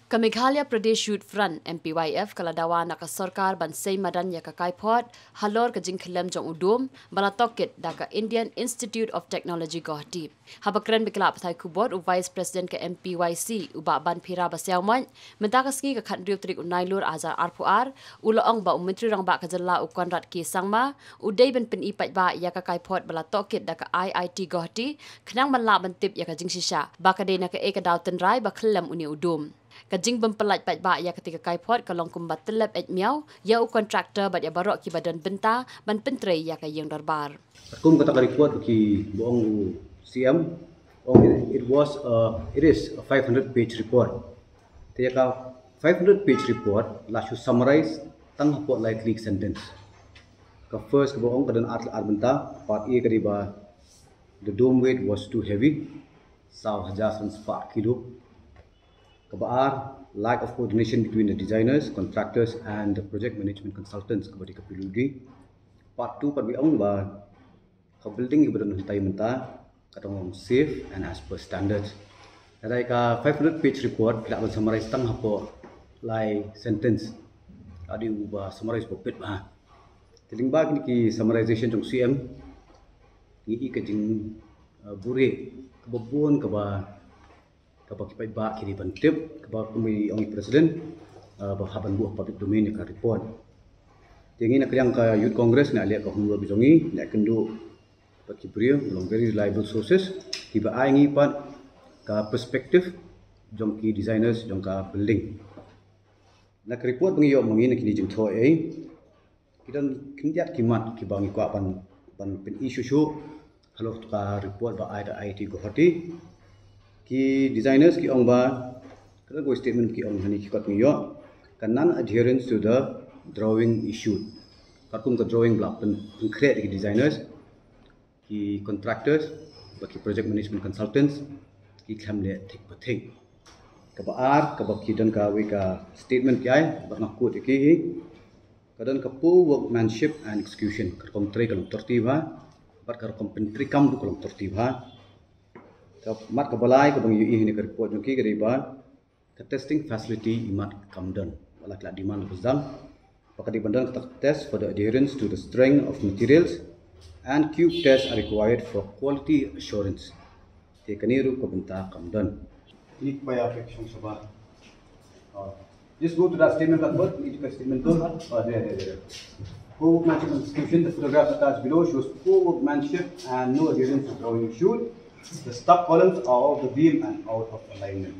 Ka Meghalaya Pradesh Youth Front Mpyf kala Dawa nak sarkar ban sei Madan ya ka Kaiphod Halor ka Jingkyllem jong udum bala toket da ka Indian Institute of Technology Guwahati. Habakren bikla patai kubot u Vice President ka MPYC u ba ban phira basyang man mentakasngi ka khandriu trik unailur azar arpuar u loong ba menteri rang ba ka jalla u konrat ki sangma u dei ben pen ipat ba ya ka Kaiphod bala toket da ka IIT Guwahati khnang ban la ban tip ya ka jingshisha ba ka de na ka ek dauten rai ba khlem uni udum. Kajing bempelaj pat ba ya ketika Kaiphod kalong kumbat telep et miau ya u kontraktor bat ya barok ki badan benta ban pentre ya ka yang darbar. Kum kata report ki boong CM it is a 500-page report. Tiya ka 500-page report la should summarize tang hapot likely sentence. Ka first ka boong kadan art benta part A ka diba the dome weight was too heavy saw hajasan 4 kilo. Kabar lack of coordination between the designers, contractors and the project management consultants kabadi kapiludi. Part 2 part biang ba ka building ibadan huntai menta katong safe and as per standards. Kadai ka 500-page report tidak ban summarize tang hapo lai sentence. Adi uba summarize popet ba. Tiling ba ki summarization jong CM ni ka jing bure kababon ka ba kapag kipai ba kini bantip kapag kumi ang president bahaban buah public domain ka report tingin nak yang ka youth congress na lihat ka humwa bijongi nak kendu pakibrio long very reliable sources tiba ai ngi pat ka perspective jong ki designers jong ka building nak report bengi yo mengi nak kini jing tho kidan kindiat kimat ki bangi ko pan pen issue show halo ka report ba IT Guwahati ki designers ki ong ba kada go statement ki ong hani ki kat ngiyo kan non adherence to the drawing issued katum ka drawing block pen create ki designers ki contractors baki project management consultants ki khamle thik pathik ka baar ka baki dan ka we ka statement ki ai ba nak ko ki kadan ka poor workmanship and execution ka kom tre kalom tertiba bar ka kom pentri kam du kalom tertiba mat kabalai ko bang ui ni report jong ki gariba the testing facility imat kamdan wala kla demand bezdang pakadi bandan ka test for the adherence to the strength of materials and cube tests are required for quality assurance te kaniru ko benta kamdan ini by affection sabah just go to that statement that word it is statement to there poor workmanship and execution. The photograph attached below shows poor workmanship and no adherence to drawing issued. The stub columns are off the beam and out of alignment.